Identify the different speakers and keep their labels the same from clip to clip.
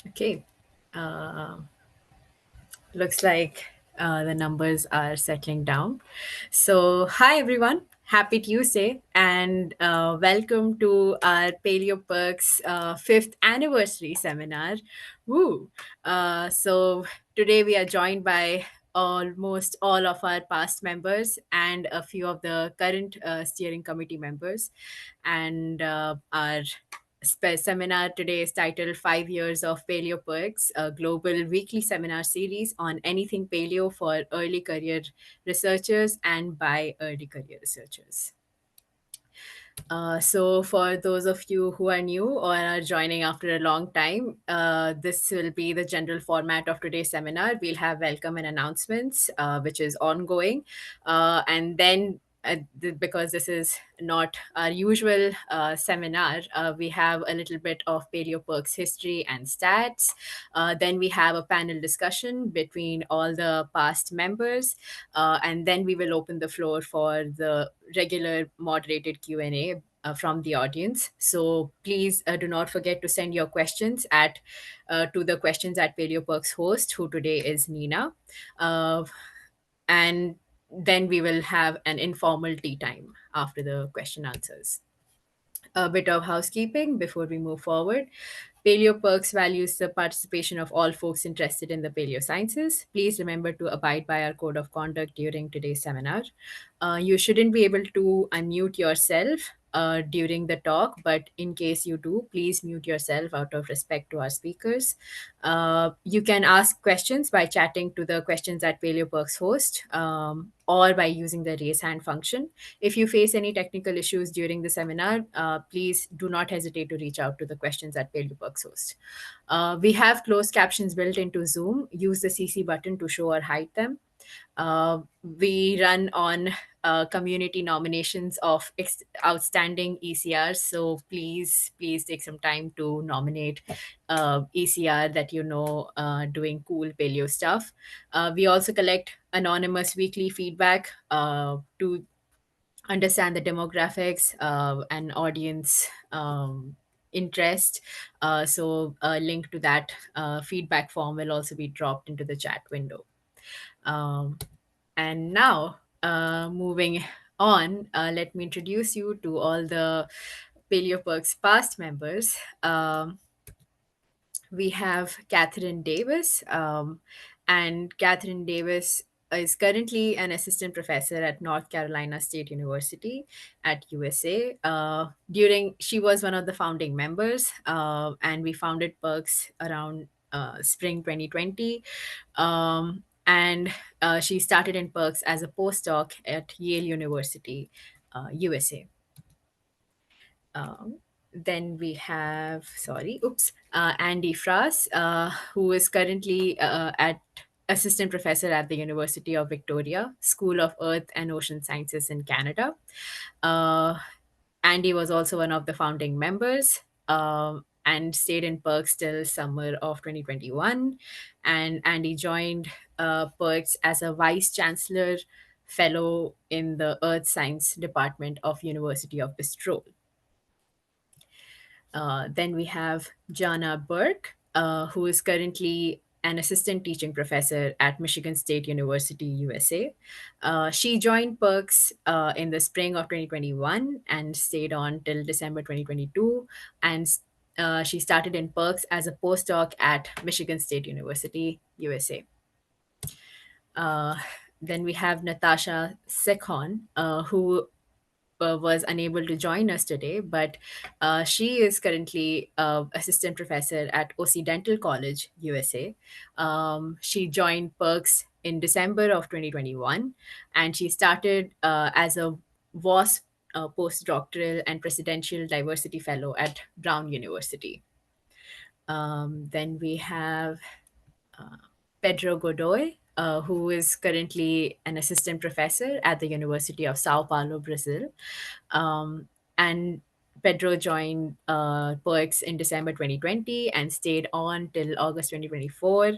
Speaker 1: Okay. Looks like the numbers are settling down. So, hi everyone. Happy Tuesday and welcome to our PaleoPERCS fifth anniversary seminar. Woo! So, today we are joined by almost all of our past members and a few of the current steering committee members. And our seminar today is titled 5 Years of Paleo Perks, a global weekly seminar series on anything paleo for early career researchers and by early career researchers. So, for those of you who are new or are joining after a long time, this will be the general format of today's seminar. We'll have welcome and announcements, which is ongoing. And then because this is not our usual seminar, we have a little bit of Paleo Perks history and stats. Then we have a panel discussion between all the past members, and then we will open the floor for the regular moderated Q&A from the audience. So please do not forget to send your questions at to the questions at PaleoPerks host, who today is Nina. Uh, and then we will have an informal tea time after the question answers. A bit of housekeeping before we move forward. Paleo Perks values the participation of all folks interested in the paleo sciences. Please remember to abide by our code of conduct during today's seminar. You shouldn't be able to unmute yourself during the talk, but in case you do, please mute yourself out of respect to our speakers. You can ask questions by chatting to the questions at Paleo Perks host, or by using the raise hand function. If you face any technical issues during the seminar, please do not hesitate to reach out to the questions at PaleoPerks host. We have closed captions built into Zoom. Use the CC button to show or hide them. We run on community nominations of outstanding ECRs. So please take some time to nominate ECR that you know doing cool paleo stuff. We also collect anonymous weekly feedback to understand the demographics and audience interest. So a link to that feedback form will also be dropped into the chat window. Um, and now, moving on, let me introduce you to all the PaleoPerks past members. We have Catherine Davis, and Catherine Davis is currently an assistant professor at North Carolina State University at USA. During She was one of the founding members, and we founded Perks around spring 2020. And she started in Perks as a postdoc at Yale University, USA. Um, then we have, Andy Fraass, who is currently at assistant professor at the University of Victoria, School of Earth and Ocean Sciences in Canada. Uh, Andy was also one of the founding members, and stayed in Perks till summer of 2021. And Andy joined Perks as a vice chancellor fellow in the Earth Science Department of University of Bristol. Then we have Jana Burke, who is currently an assistant teaching professor at Michigan State University, USA. She joined Perks in the spring of 2021 and stayed on till December 2022. And she started in Perks as a postdoc at Michigan State University, USA. Uh, then we have Natasha Sekhon, who was unable to join us today, but she is currently assistant professor at Occidental College, USA. She joined Perks in December of 2021, and she started as a WASP postdoctoral and presidential diversity fellow at Brown University. Then we have Pedro Godoy, who is currently an assistant professor at the University of Sao Paulo, Brazil. And Pedro joined PERCS in December 2020 and stayed on till August 2024.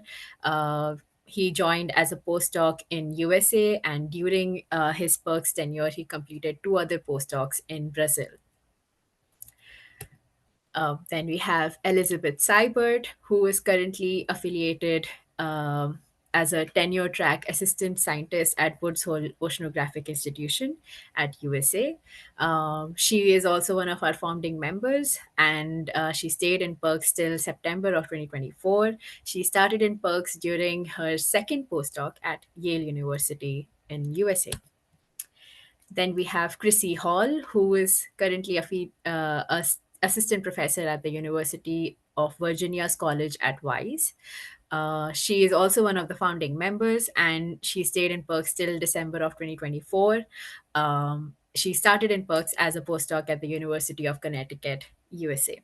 Speaker 1: He joined as a postdoc in USA, and during his PERCS tenure, he completed two other postdocs in Brazil. Then we have Elizabeth Sibert, who is currently affiliated as a tenure track assistant scientist at Woods Hole Oceanographic Institution at USA. She is also one of our founding members, and she stayed in PERCS till September of 2024. She started in PERCS during her second postdoc at Yale University in USA. Then we have Chrissy Hall, who is currently assistant professor at the University of Virginia's College at Wise. She is also one of the founding members, and she stayed in PERCS till December of 2024. She started in PERCS as a postdoc at the University of Connecticut, USA.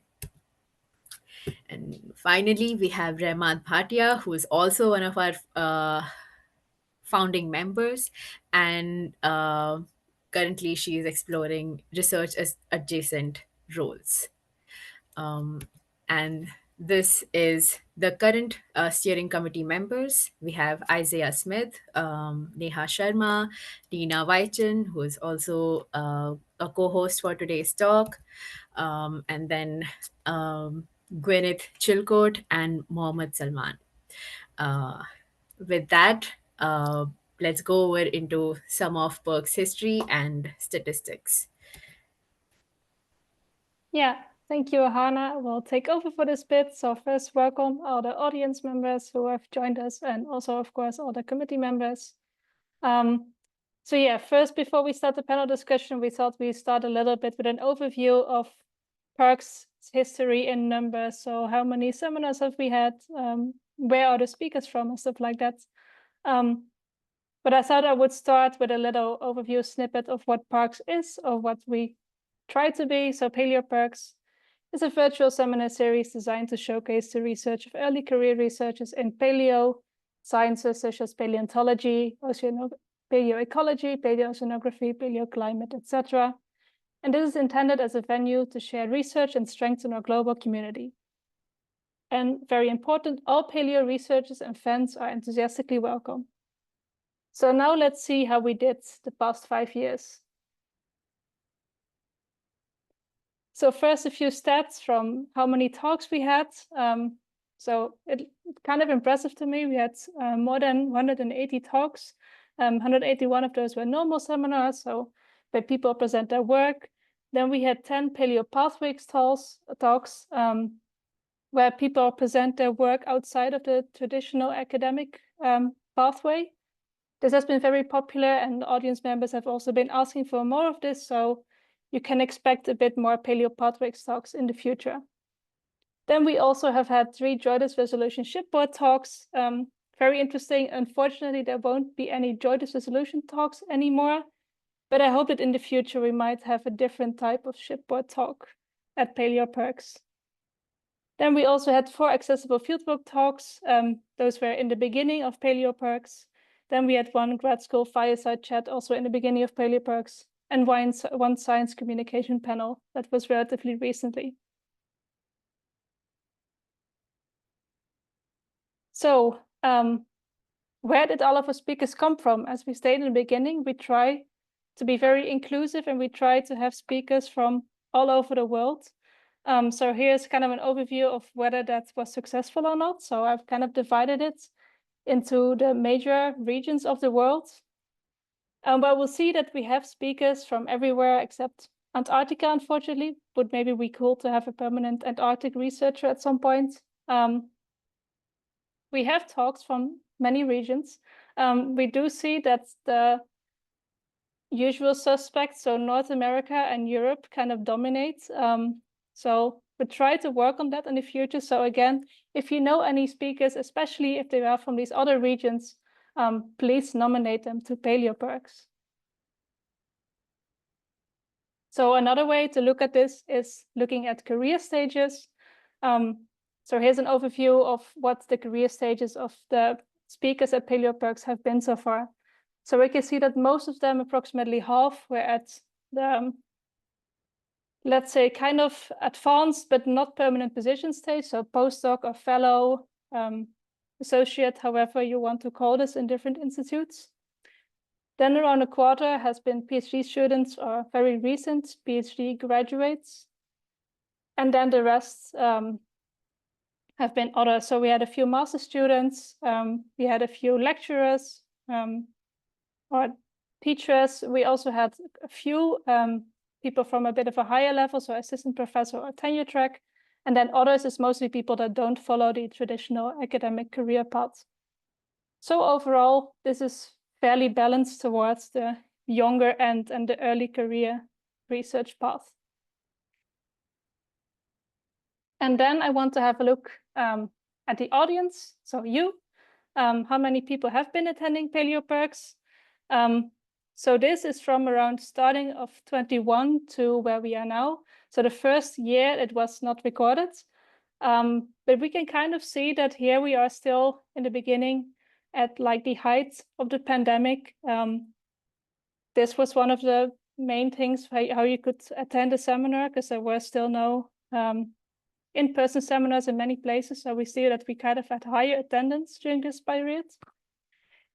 Speaker 1: And finally, we have Rehemat Bhatia, who is also one of our founding members, and currently she is exploring research as adjacent roles. And this is the current steering committee members. We have Isaiah Smith, Neha Sharma, Tina Weichin, who is also a co-host for today's talk, and then Gwyneth Chilcote and Mohammed Salman. With that, let's go over into some of PERCS history and statistics.
Speaker 2: Yeah, thank you, Hannah. We'll take over for this bit. So first, welcome all the audience members who have joined us, and also, of course, all the committee members. So yeah, first, before we start the panel discussion, we thought we'd start a little bit with an overview of PERCS history in numbers. So how many seminars have we had? Where are the speakers from and stuff like that. But I thought I would start with a little overview snippet of what PERCS is, or what we try to be. So PERCS is a virtual seminar series designed to showcase the research of early career researchers in paleo sciences such as paleontology, paleoecology, paleoceanography, paleoclimate, etc. And this is intended as a venue to share research and strengthen our global community. And very important, all paleo researchers and fans are enthusiastically welcome. So now let's see how we did the past 5 years. So first, a few stats from how many talks we had. So it's kind of impressive to me. We had more than 180 talks. 181 of those were normal seminars, so where people present their work. Then we had 10 paleo pathways talks where people present their work outside of the traditional academic pathway. This has been very popular, and audience members have also been asking for more of this, so you can expect a bit more paleo pathways talks in the future. Then we also have had 3 Joyous Resolution shipboard talks. Very interesting. Unfortunately, there won't be any Joyous Resolution talks anymore, but I hope that in the future we might have a different type of shipboard talk at PERCS. Then we also had 4 accessible fieldwork talks. Those were in the beginning of PERCS. Then we had 1 grad school fireside chat also in the beginning of PERCS, and 1 science communication panel that was relatively recently. So where did all of our speakers come from? As we stated in the beginning, we try to be very inclusive, and we try to have speakers from all over the world. So here's kind of an overview of whether that was successful or not. So I've kind of divided it into the major regions of the world. But we'll see that we have speakers from everywhere except Antarctica, unfortunately. Would maybe be cool to have a permanent Antarctic researcher at some point. We have talks from many regions. We do see that the usual suspects, so North America and Europe, kind of dominate. So we try to work on that in the future. So again, if you know any speakers, especially if they are from these other regions, please nominate them to PERCS. So another way to look at this is looking at career stages. So here's an overview of what the career stages of the speakers at PERCS have been so far. So we can see that most of them, approximately half, were at the, let's say, kind of advanced but not permanent position stage, so postdoc or fellow, associate, however you want to call this in different institutes. Then around a quarter has been PhD students or very recent PhD graduates. And then the rest have been other. So we had a few master students, we had a few lecturers or teachers. We also had a few people from a bit of a higher level, so assistant professor or tenure track. And then others is mostly people that don't follow the traditional academic career path. So overall, this is fairly balanced towards the younger end and the early career research path. And then I want to have a look at the audience, so you. How many people have been attending PaleoPERCS? So this is from around starting of 21 to where we are now. So the first year it was not recorded, but we can kind of see that here we are still in the beginning at like the height of the pandemic. This was one of the main things how you could attend a seminar, because there were still no in-person seminars in many places. So we see that we kind of had higher attendance during this period.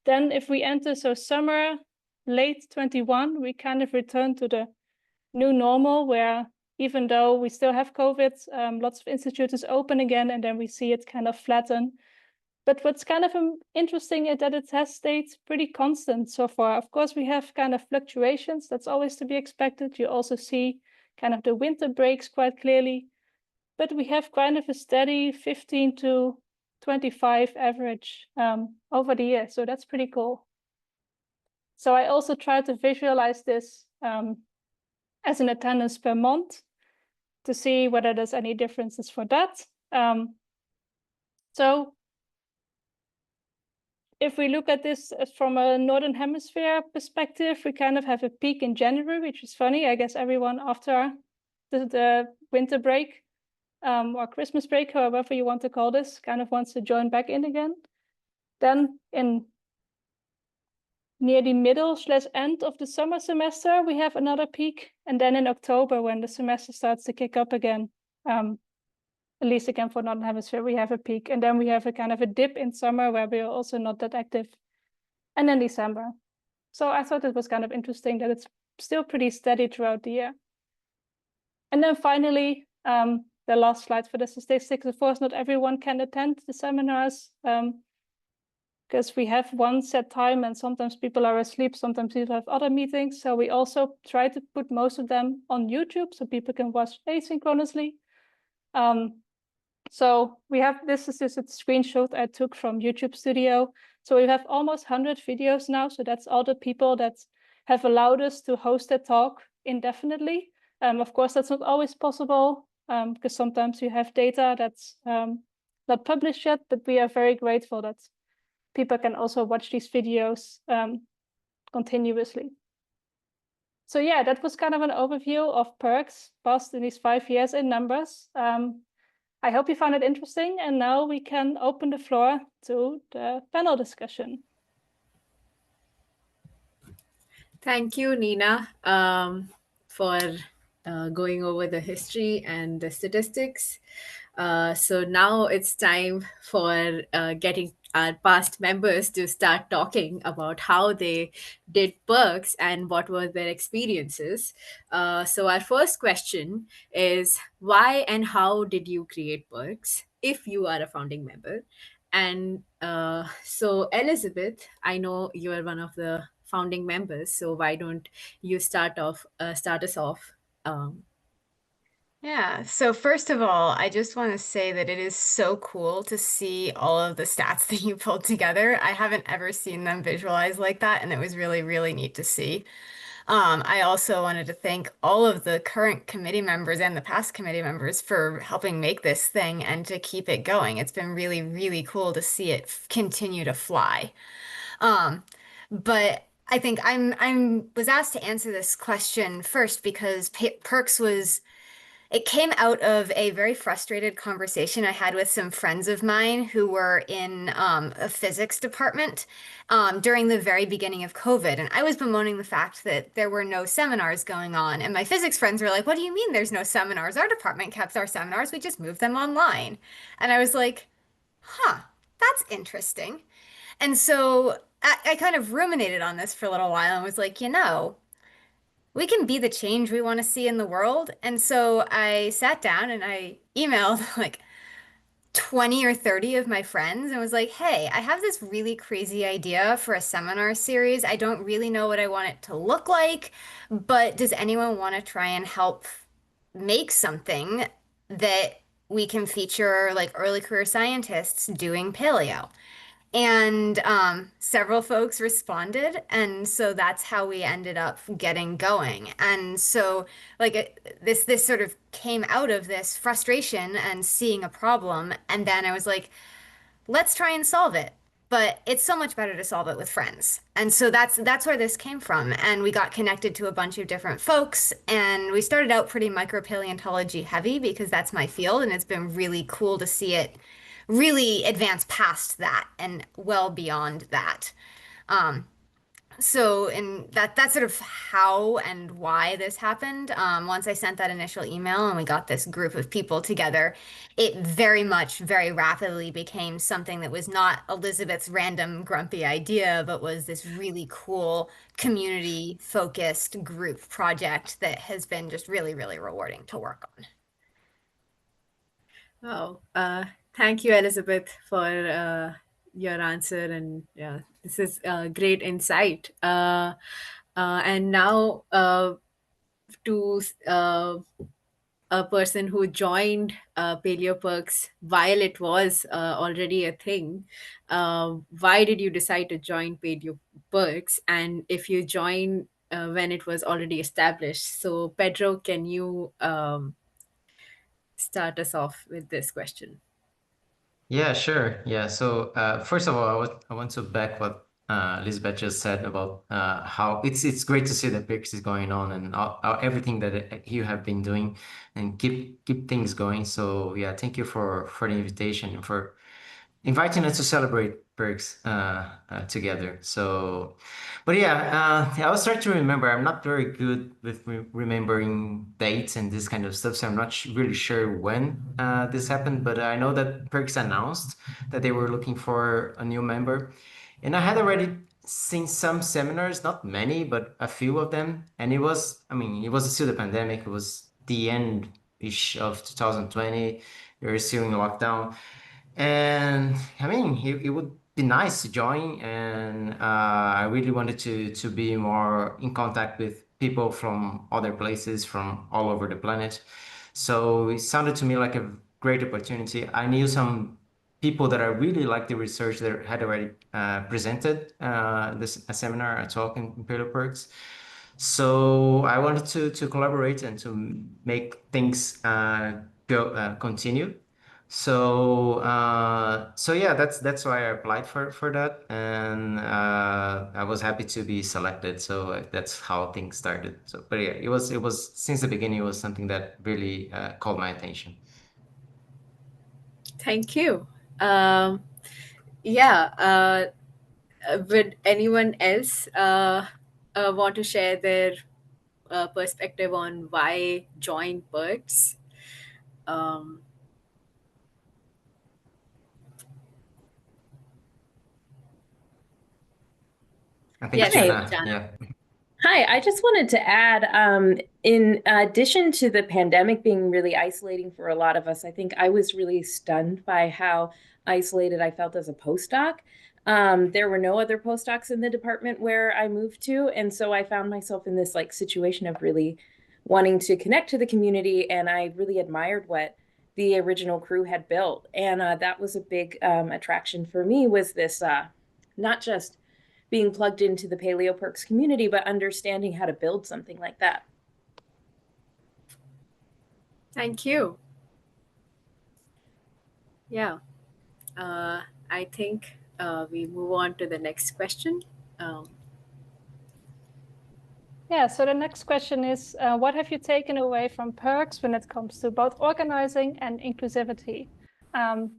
Speaker 2: Then if we enter, so summer, late 21, we kind of return to the new normal, where even though we still have COVID, lots of institutes is open again, and then we see it kind of flatten. But what's kind of interesting is that it has stayed pretty constant so far. Of course, we have kind of fluctuations. That's always to be expected. You also see kind of the winter breaks quite clearly. But we have kind of a steady 15 to 25 average over the year. So that's pretty cool. So I also try to visualize this as an attendance per month to see whether there's any differences for that. So if we look at this from a Northern Hemisphere perspective, we kind of have a peak in January, which is funny. I guess everyone after the winter break or Christmas break, however you want to call this, kind of wants to join back in again. Then in near the middle/end of the summer semester, we have another peak. And then in October, when the semester starts to kick up again, at least again for Northern Hemisphere, we have a peak. And then we have a kind of a dip in summer where we are also not that active. And then December. So I thought it was kind of interesting that it's still pretty steady throughout the year. And then finally, the last slide for the statistics. Of course, not everyone can attend the seminars because we have one set time and sometimes people are asleep, sometimes people have other meetings. So we also try to put most of them on YouTube so people can watch asynchronously. So we have, this is just a screenshot I took from YouTube Studio. So we have almost 100 videos now. So that's all the people that have allowed us to host a talk indefinitely. Of course, that's not always possible because sometimes you have data that's not published yet, but we are very grateful that people can also watch these videos continuously. So yeah, that was kind of an overview of PERCS passed in these 5 years in numbers. I hope you found it interesting, and now we can open the floor to the panel discussion.
Speaker 1: Thank you, Nina, for going over the history and the statistics. So now it's time for getting our past members to start talking about how they did perks and what were their experiences. So our first question is, why and how did you create perks if you are a founding member? And so Elizabeth, I know you are one of the founding members, so why don't you start us off? um,
Speaker 3: Yeah, so first of all, I just want to say that it is so cool to see all of the stats that you pulled together. I haven't ever seen them visualized like that, and it was really, really neat to see. I also wanted to thank all of the current committee members and the past committee members for helping make this thing and to keep it going. It's been really, really cool to see it continue to fly. Um, but I think I'm was asked to answer this question first because Perks was it came out of a very frustrated conversation I had with some friends of mine who were in a physics department during the very beginning of COVID. And I was bemoaning the fact that there were no seminars going on. And my physics friends were like, "What do you mean there's no seminars? Our department kept our seminars. We just moved them online." And I was like, huh, that's interesting. And so I kind of ruminated on this for a little while and was like, we can be the change we want to see in the world. And so I sat down and I emailed like 20 or 30 of my friends and was like, hey, I have this really crazy idea for a seminar series. I don't really know what I want it to look like, but does anyone want to try and help make something that we can feature like early career scientists doing paleo? And several folks responded, and so that's how we ended up getting going. And so, like this sort of came out of this frustration and seeing a problem, and then I was like, let's try and solve it. But it's so much better to solve it with friends. And so that's where this came from. And we got connected to a bunch of different folks, and we started out pretty micropaleontology heavy because that's my field, and it's been really cool to see it really advance past that and well beyond that. Um, so, and that's sort of how and why this happened. Once I sent that initial email and we got this group of people together, it very much, very rapidly became something that was not Elizabeth's random grumpy idea, but was this really cool community-focused group project that has been just really, really rewarding to work on.
Speaker 1: Oh, thank you, Elizabeth, for your answer. And yeah, this is great insight. And now to a person who joined PaleoPerks while it was already a thing. Why did you decide to join PaleoPerks? And if you joined when it was already established? So, Pedro, can you start us off with this question?
Speaker 4: Yeah, sure. Yeah. So first of all, I want to back what Lisbeth just said about how it's great to see that PERCS is going on and everything that you have been doing and keep things going. So yeah, thank you for the invitation and for inviting us to celebrate PERCS together. So, but yeah, I was trying to remember. I'm not very good with remembering dates and this kind of stuff, so I'm not really sure when this happened. But I know that PERCS announced that they were looking for a new member, and I had already seen some seminars, not many, but a few of them. And it was, I mean, it was still the pandemic. It was the end-ish of 2020. We were still in lockdown. And I mean, it would be nice to join, and I really wanted to be more in contact with people from other places, from all over the planet. So it sounded to me like a great opportunity. I knew some people that I really liked the research that had already presented a seminar, a talk in Imperial Perks. So I wanted to collaborate and to make things continue. So yeah, that's why I applied for that, and I was happy to be selected. So that's how things started. So, but yeah, it was since the beginning. It was something that really called my attention.
Speaker 1: Thank you. Yeah. Would anyone else want to share their perspective on why join PERCS? Um,
Speaker 4: I think
Speaker 1: yes,
Speaker 4: Jana,
Speaker 1: Jana.
Speaker 4: yeah.
Speaker 5: Hi, I just wanted to add, in addition to the pandemic being really isolating for a lot of us, I think I was really stunned by how isolated I felt as a postdoc. There were no other postdocs in the department where I moved to, and so I found myself in this like situation of really wanting to connect to the community, and I really admired what the original crew had built, and that was a big attraction for me. Was this not just being plugged into the PaleoPERCS community, but understanding how to build something like that.
Speaker 1: Thank you. Yeah. I think we move on to the next question.
Speaker 2: Yeah, so the next question is, what have you taken away from PERCS when it comes to both organizing and inclusivity? And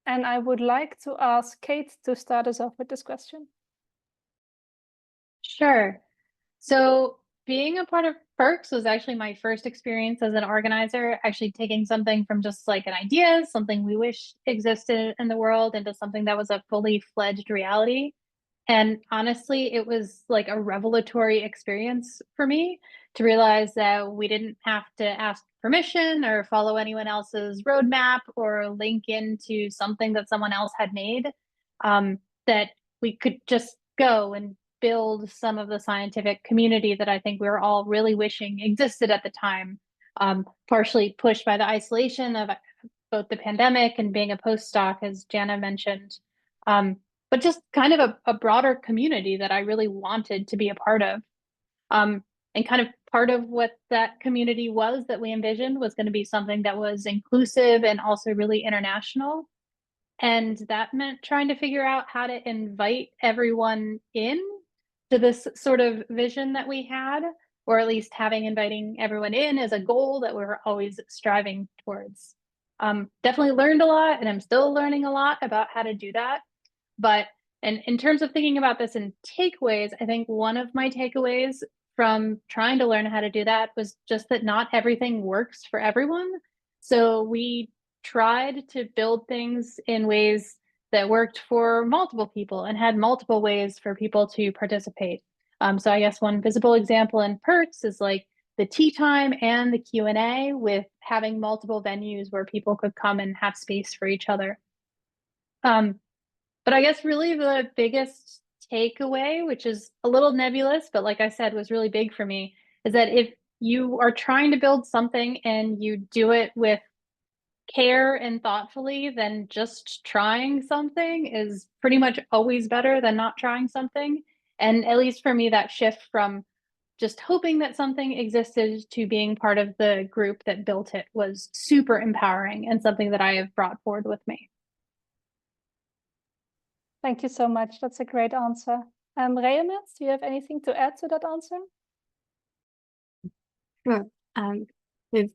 Speaker 2: I would like to ask Kate to start us off with this question.
Speaker 6: Sure. So being a part of PERCS was actually my first experience as an organizer, actually taking something from just like an idea, something we wish existed in the world, into something that was a fully fledged reality. And honestly, it was like a revelatory experience for me to realize that we didn't have to ask permission or follow anyone else's roadmap or link into something that someone else had made. That we could just go and build some of the scientific community that I think we were all really wishing existed at the time, partially pushed by the isolation of both the pandemic and being a postdoc, as Jana mentioned. But just kind of a broader community that I really wanted to be a part of. And kind of part of what that community was that we envisioned was going to be something that was inclusive and also really international. And that meant trying to figure out how to invite everyone in to this sort of vision that we had, or at least inviting everyone in as a goal that we were always striving towards. Definitely learned a lot, and I'm still learning a lot about how to do that. But in terms of thinking about this in takeaways, I think one of my takeaways from trying to learn how to do that was just that not everything works for everyone. So we tried to build things in ways that worked for multiple people and had multiple ways for people to participate. So I guess one visible example in PERCS is like the tea time and the Q&A, with having multiple venues where people could come and have space for each other. But I guess really the biggest takeaway, which is a little nebulous, but like I said, was really big for me, is that if you are trying to build something and you do it with care and thoughtfully, then just trying something is pretty much always better than not trying something. And at least for me, that shift from just hoping that something existed to being part of the group that built it was super empowering and something that I have brought forward with me.
Speaker 2: Thank you so much. That's a great answer. Rehemat, do you have anything to add to that answer?
Speaker 7: Sure. With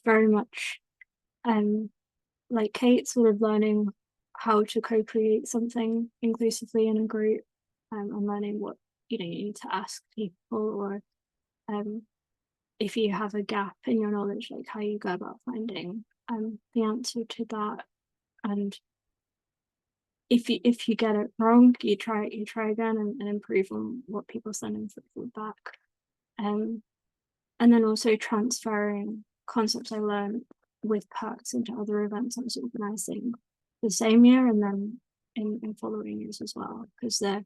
Speaker 7: very much like Kate, sort of learning how to co-create something inclusively in a group, and learning what you need to ask people, or if you have a gap in your knowledge, like how you go about finding the answer to that. And if you get it wrong, you try again and improve on what people send in for feedback. And then also transferring concepts I learned with PERCS into other events I was organizing the same year, and then in following years as well, because the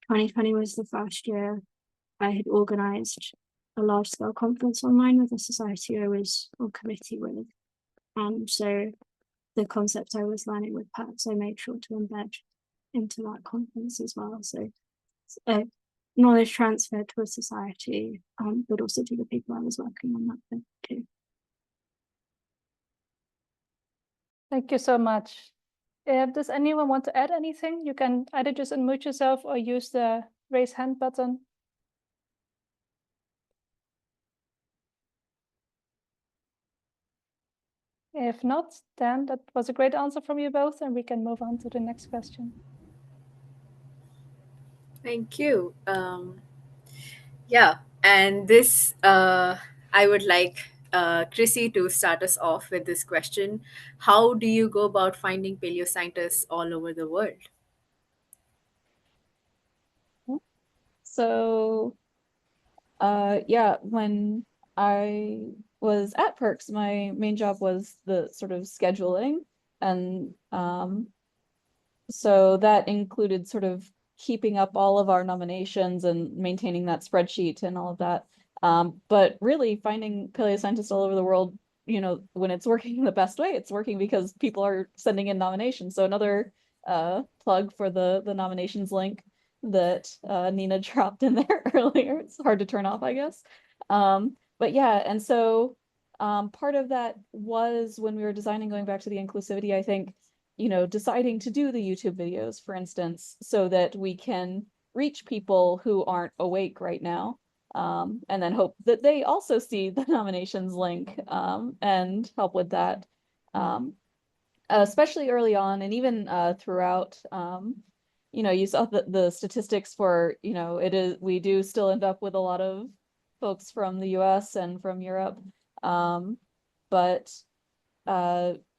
Speaker 7: 2020 was the first year I had organized a large-scale conference online with a society I was on committee with. And so the concepts I was learning with PERCS, I made sure to embed into that conference as well. So knowledge transfer to a society, but also to the people I was working on that with too.
Speaker 2: Thank you so much. Does anyone want to add anything? You can either just unmute yourself or use the raise hand button. If not, then that was a great answer from you both, and we can move on to the next question.
Speaker 1: Thank you. Yeah, and this, I would like Chrissy to start us off with this question. How do you go about finding paleoscientists all over the world?
Speaker 8: So, yeah, when I was at PERCS, my main job was the sort of scheduling, and so that included sort of keeping up all of our nominations and maintaining that spreadsheet and all of that. But really finding paleoscientists all over the world, you know, when it's working the best way, it's working because people are sending in nominations. So another plug for the nominations link that Nina dropped in there earlier. It's hard to turn off, I guess. But yeah, and so part of that was when we were designing, going back to the inclusivity, I think, you know, deciding to do the YouTube videos, for instance, so that we can reach people who aren't awake right now, and then hope that they also see the nominations link and help with that, especially early on, and even throughout. You know, you saw the statistics for, you know, we do still end up with a lot of folks from the US and from Europe, but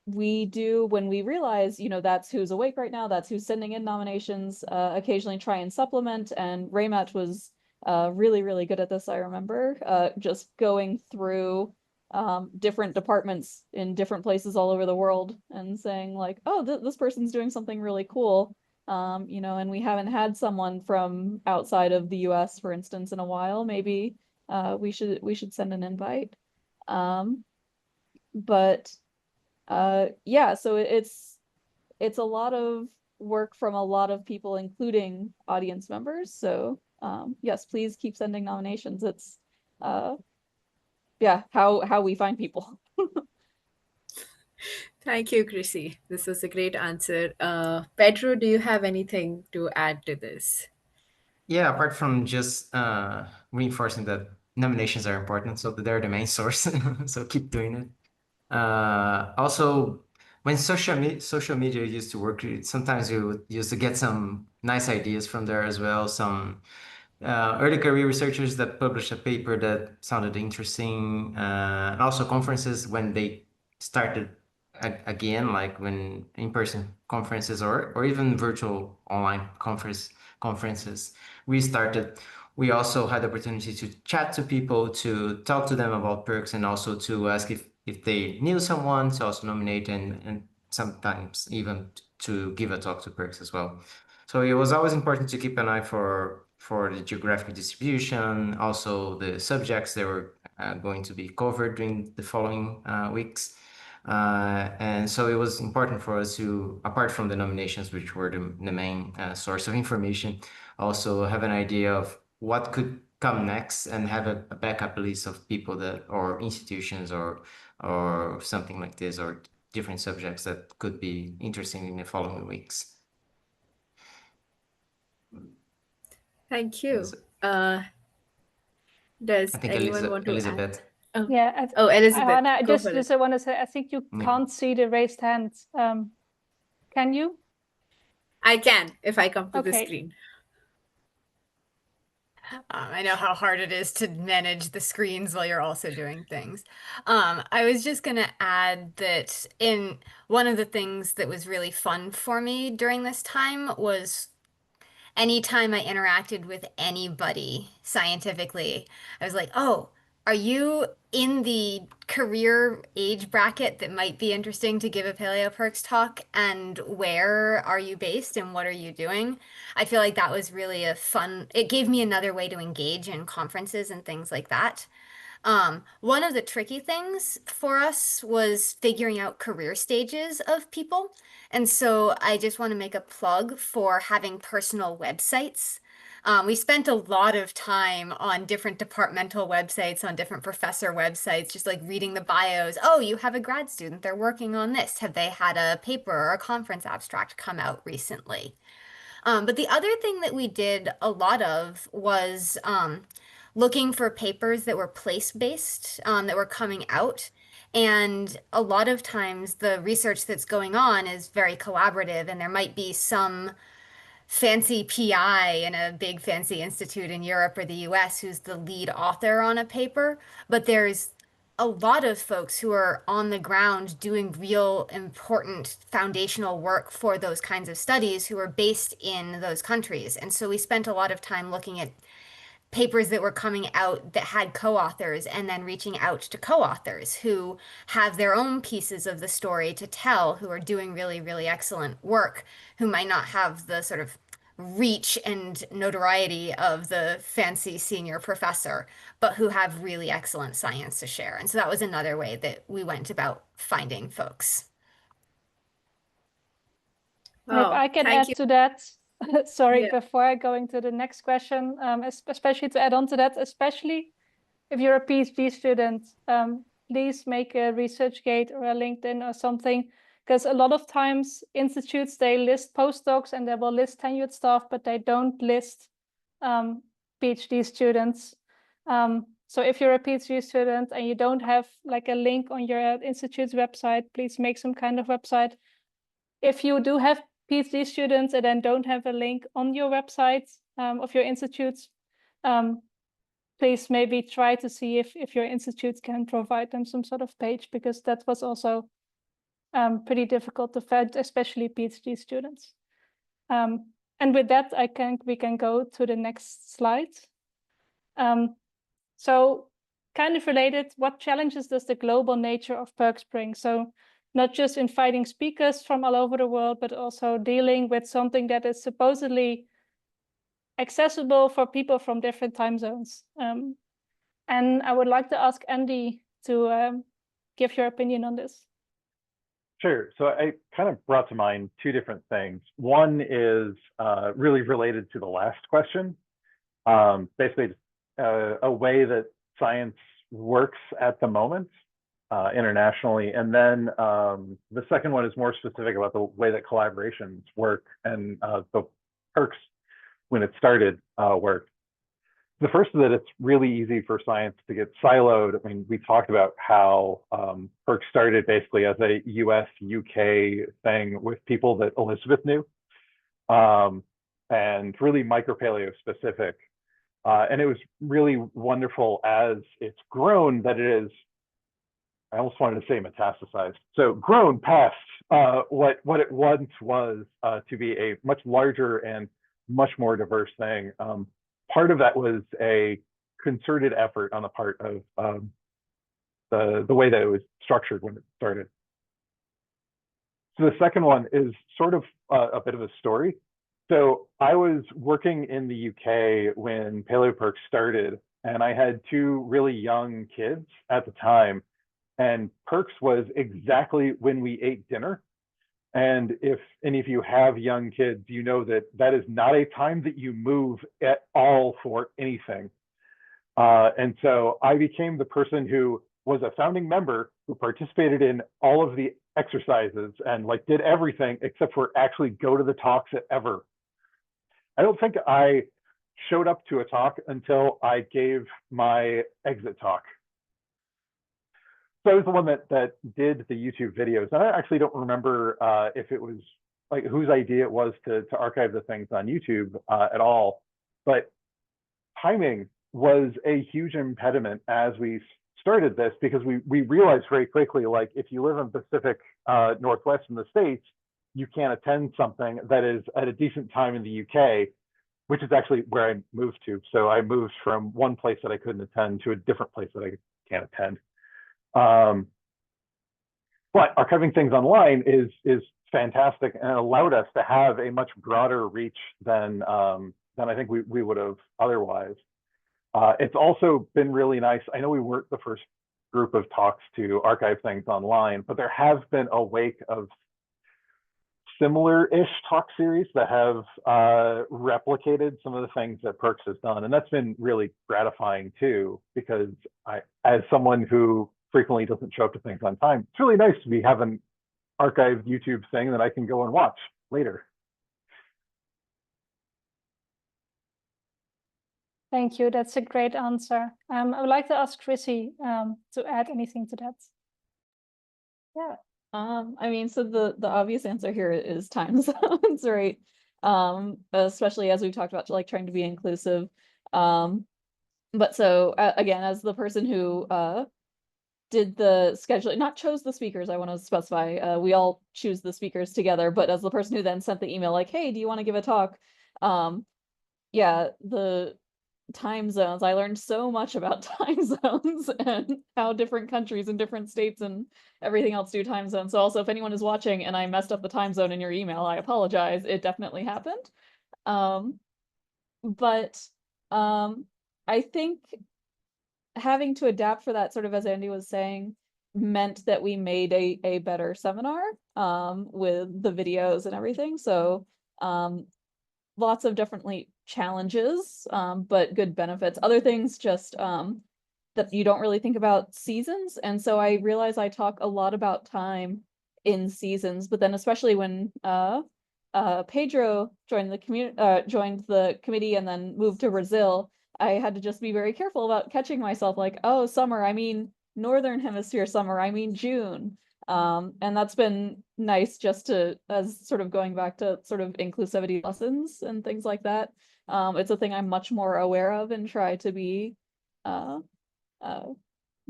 Speaker 8: we do, when we realize, that's who's awake right now, that's who's sending in nominations, occasionally try and supplement. And Rehemat was really, really good at this, I remember, just going through different departments in different places all over the world and saying like, oh, this person's doing something really cool. And we haven't had someone from outside of the US, for instance, in a while. Maybe we should send an invite. But yeah, so it's a lot of work from a lot of people, including audience members. So yes, please keep sending nominations. It's yeah, how we find people.
Speaker 1: Thank you, Chrissy. This was a great answer. Pedro, do you have anything to add to this?
Speaker 4: Yeah, apart from just reinforcing that nominations are important, so that they're the main source, so keep doing it. Also, when social media used to work, sometimes you used to get some nice ideas from there as well. Some early career researchers that published a paper that sounded interesting, and also conferences when they started again, like when in-person conferences or even virtual online conferences restarted. We also had the opportunity to chat to people, to talk to them about PERCS, and also to ask if they knew someone to also nominate, and sometimes even to give a talk to PERCS as well. So it was always important to keep an eye for the geographic distribution, also the subjects that were going to be covered during the following weeks. And so it was important for us to, apart from the nominations, which were the main source of information, also have an idea of what could come next and have a backup list of people that, or institutions or something like this, or different subjects that could be interesting in the following weeks.
Speaker 1: Thank you. Does
Speaker 4: I think
Speaker 1: anyone want to
Speaker 4: Elizabeth.
Speaker 1: add?
Speaker 2: Yeah.
Speaker 1: Oh, Elizabeth,
Speaker 2: Hannah,
Speaker 1: go
Speaker 2: just
Speaker 1: for it.
Speaker 2: I want to say, I think you can't see the raised hands. Can you?
Speaker 1: I can, if I come to the
Speaker 2: Okay.
Speaker 1: screen.
Speaker 3: I know how hard it is to manage the screens while you're also doing things. I was just going to add that in one of the things that was really fun for me during this time was anytime I interacted with anybody scientifically, I was like, oh, are you in the career age bracket that might be interesting to give a PaleoPERCS talk? And where are you based and what are you doing? I feel like that was really it gave me another way to engage in conferences and things like that. One of the tricky things for us was figuring out career stages of people. And so I just want to make a plug for having personal websites. We spent a lot of time on different departmental websites, on different professor websites, just like reading the bios. Oh, you have a grad student, they're working on this. Have they had a paper or a conference abstract come out recently? But the other thing that we did a lot of was looking for papers that were place-based, that were coming out. And a lot of times the research that's going on is very collaborative, and there might be some fancy PI in a big fancy institute in Europe or the US who's the lead author on a paper, but there's a lot of folks who are on the ground doing real important foundational work for those kinds of studies who are based in those countries. And so we spent a lot of time looking at papers that were coming out that had co-authors and then reaching out to co-authors who have their own pieces of the story to tell, who are doing really, really excellent work, who might not have the sort of reach and notoriety of the fancy senior professor, but who have really excellent science to share. And so that was another way that we went about finding folks.
Speaker 2: If I can add to that, sorry,
Speaker 1: Yeah.
Speaker 2: before I go into the next question, especially to add on to that, especially if you're a PhD student, please make a ResearchGate or a LinkedIn or something, because a lot of times institutes, they list postdocs and they will list tenured staff, but they don't list PhD students. So if you're a PhD student and you don't have like a link on your institute's website, please make some kind of website. If you do have PhD students and then don't have a link on your website of your institutes, please maybe try to see if your institute can provide them some sort of page, because that was also pretty difficult to find, especially PhD students. And with that, we can go to the next slide. So kind of related, what challenges does the global nature of PERCS bring? So not just inviting speakers from all over the world, but also dealing with something that is supposedly accessible for people from different time zones. And I would like to ask Andy to give your opinion on this.
Speaker 9: Sure. So I kind of brought to mind two different things. One is really related to the last question. Basically, a way that science works at the moment internationally. And then the second one is more specific about the way that collaborations work and the PERCS, when it started, worked. The first is that it's really easy for science to get siloed. I mean, we talked about how PERCS started basically as a US, UK thing with people that Elizabeth knew, and really micropaleo specific. And it was really wonderful as it's grown that it is, I almost wanted to say metastasized. So grown past what it once was to be a much larger and much more diverse thing. Part of that was a concerted effort on the part of the way that it was structured when it started. So the second one is sort of a bit of a story. So I was working in the UK when PERCS started, and I had two really young kids at the time. And PERCS was exactly when we ate dinner. And if any of you have young kids, you know that that is not a time that you move at all for anything. And so I became the person who was a founding member who participated in all of the exercises and like did everything except for actually go to the talks ever. I don't think I showed up to a talk until I gave my exit talk. So I was the one that did the YouTube videos. And I actually don't remember if it was like whose idea it was to archive the things on YouTube at all. But timing was a huge impediment as we started this, because we realized very quickly, like if you live in Pacific Northwest in the States, you can't attend something that is at a decent time in the UK, which is actually where I moved to. So I moved from one place that I couldn't attend to a different place that I can't attend. But archiving things online is fantastic and allowed us to have a much broader reach than I think we would have otherwise. It's also been really nice. I know we weren't the first group of talks to archive things online, but there has been a wake of similar-ish talk series that have replicated some of the things that PERCS has done. And that's been really gratifying too, because as someone who frequently doesn't show up to things on time, it's really nice to be having archived YouTube thing that I can go and watch later.
Speaker 2: Thank you. That's a great answer. I would like to ask Chrissy to add anything to that.
Speaker 8: Yeah. I mean, so the obvious answer here is time zones, right? Especially as we've talked about, like trying to be inclusive. But so again, as the person who did the scheduling, not chose the speakers, I want to specify, we all choose the speakers together, but as the person who then sent the email like, hey, do you want to give a talk? Yeah, the time zones, I learned so much about time zones and how different countries and different states and everything else do time zones. So also if anyone is watching and I messed up the time zone in your email, I apologize. It definitely happened. But I think having to adapt for that, sort of as Andy was saying, meant that we made a better seminar with the videos and everything. So lots of definitely challenges, but good benefits. Other things just that you don't really think about seasons. And so I realize I talk a lot about time in seasons, but then especially when Pedro joined the committee and then moved to Brazil, I had to just be very careful about catching myself like, oh, summer, I mean Northern Hemisphere summer, I mean June. And that's been nice just to, as sort of going back to sort of inclusivity lessons and things like that. It's a thing I'm much more aware of and try to be good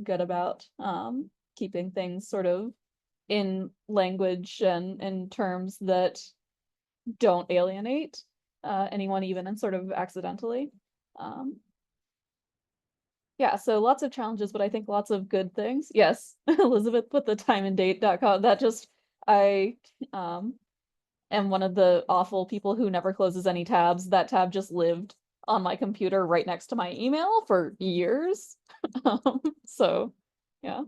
Speaker 8: about, keeping things sort of in language and in terms that don't alienate anyone, even and sort of accidentally. Yeah, so lots of challenges, but I think lots of good things. Yes, Elizabeth put the timeanddate.com. That just, I am one of the awful people who never closes any tabs. That tab just lived on my computer right next to my email for years. So, yeah.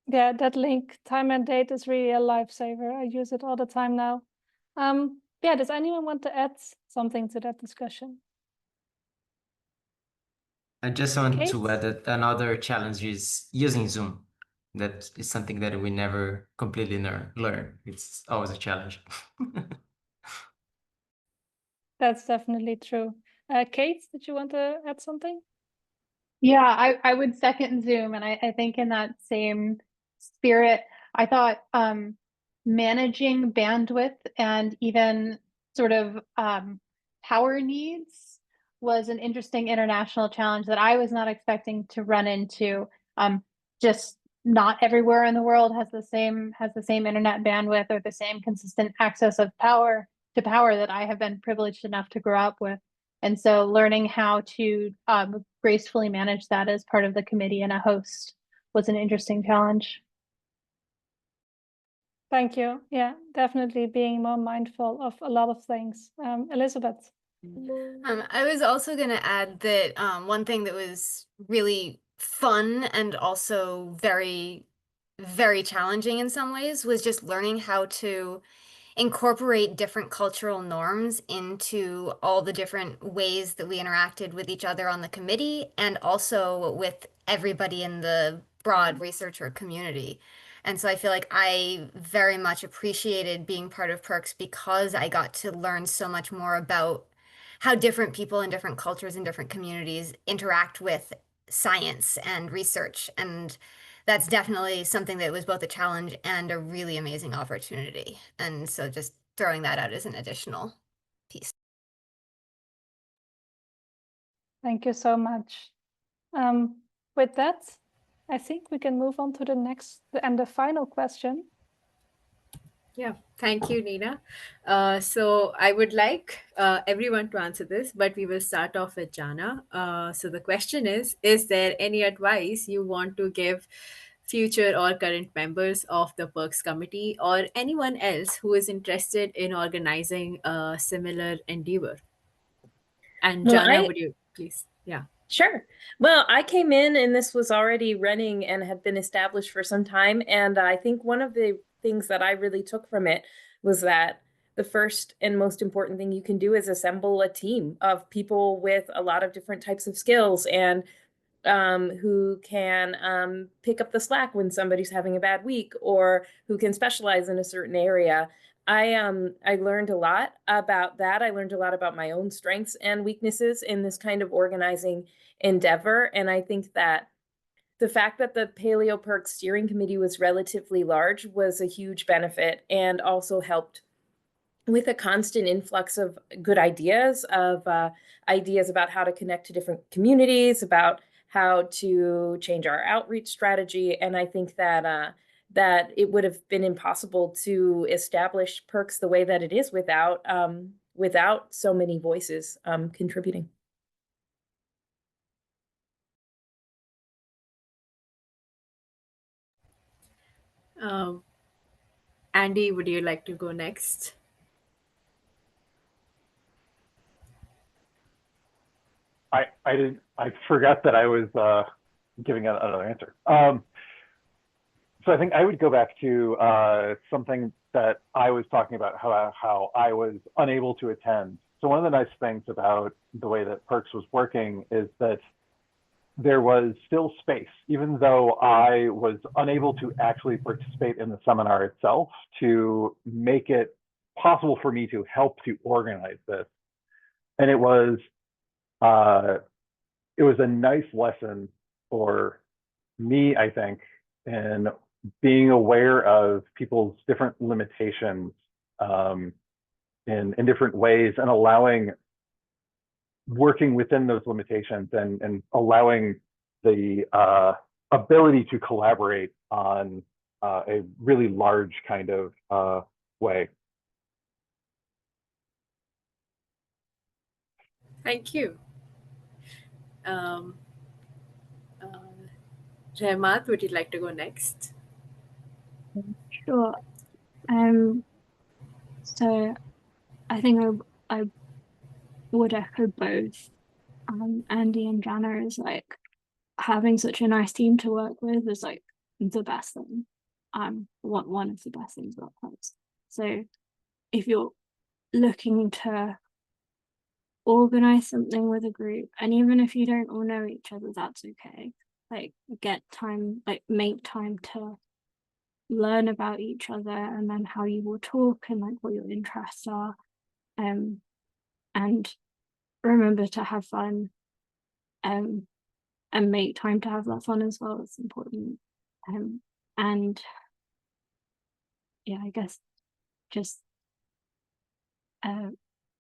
Speaker 2: Yeah, that link, time and date, is really a lifesaver. I use it all the time now. Yeah, does anyone want to add something to that discussion?
Speaker 4: I just want
Speaker 2: Kate?
Speaker 4: to add that another challenge is using Zoom. That is something that we never completely learn. It's always a challenge.
Speaker 2: That's definitely true. Kate, did you want to add something?
Speaker 6: Yeah, I would second Zoom, and I think in that same spirit, I thought managing bandwidth and even sort of power needs was an interesting international challenge that I was not expecting to run into. Just not everywhere in the world has the same internet bandwidth or the same consistent access of power that I have been privileged enough to grow up with. And so learning how to gracefully manage that as part of the committee and a host was an interesting challenge.
Speaker 2: Thank you. Yeah, definitely being more mindful of a lot of things. Elizabeth.
Speaker 3: I was also going to add that one thing that was really fun and also very, very challenging in some ways was just learning how to incorporate different cultural norms into all the different ways that we interacted with each other on the committee and also with everybody in the broad researcher community. And so I feel like I very much appreciated being part of PERCS because I got to learn so much more about how different people in different cultures and different communities interact with science and research. And that's definitely something that was both a challenge and a really amazing opportunity. And so just throwing that out as an additional piece.
Speaker 2: Thank you so much. With that, I think we can move on to the next and the final question.
Speaker 1: Yeah, thank you, Nina. So I would like everyone to answer this, but we will start off with Jana. So the question is there any advice you want to give future or current members of the PERCS committee or anyone else who is interested in organizing a similar endeavor? And
Speaker 5: Well,
Speaker 1: Jana, would you please? Yeah.
Speaker 5: Sure. Well, I came in and this was already running and had been established for some time. And I think one of the things that I really took from it was that the first and most important thing you can do is assemble a team of people with a lot of different types of skills and who can pick up the slack when somebody's having a bad week or who can specialize in a certain area. I learned a lot about that. I learned a lot about my own strengths and weaknesses in this kind of organizing endeavor. And I think that the fact that the PERCS steering committee was relatively large was a huge benefit and also helped with a constant influx of good ideas, ideas about how to connect to different communities, about how to change our outreach strategy. And I think that that it would have been impossible to establish PERCS the way that it is without without so many voices contributing.
Speaker 1: Andy, would you like to go next?
Speaker 9: I forgot that I was giving another answer. So I think I would go back to something that I was talking about, how I was unable to attend. So one of the nice things about the way that PERCS was working is that there was still space, even though I was unable to actually participate in the seminar itself, to make it possible for me to help to organize this. And it was a nice lesson for me, I think, in being aware of people's different limitations in different ways, and working within those limitations and allowing the ability to collaborate on a really large kind of way.
Speaker 1: Thank you. Uh, Rehemat, would you like to go next?
Speaker 7: Sure. So I think I would echo both Andy and Jana, is like having such a nice team to work with is like the best thing. One of the best things about PERCS. So if you're looking to organize something with a group, and even if you don't all know each other, that's okay. Like get time, like make time to learn about each other, and then how you will talk and like what your interests are. And remember to have fun. And make time to have that fun as well. It's important. And yeah, I guess just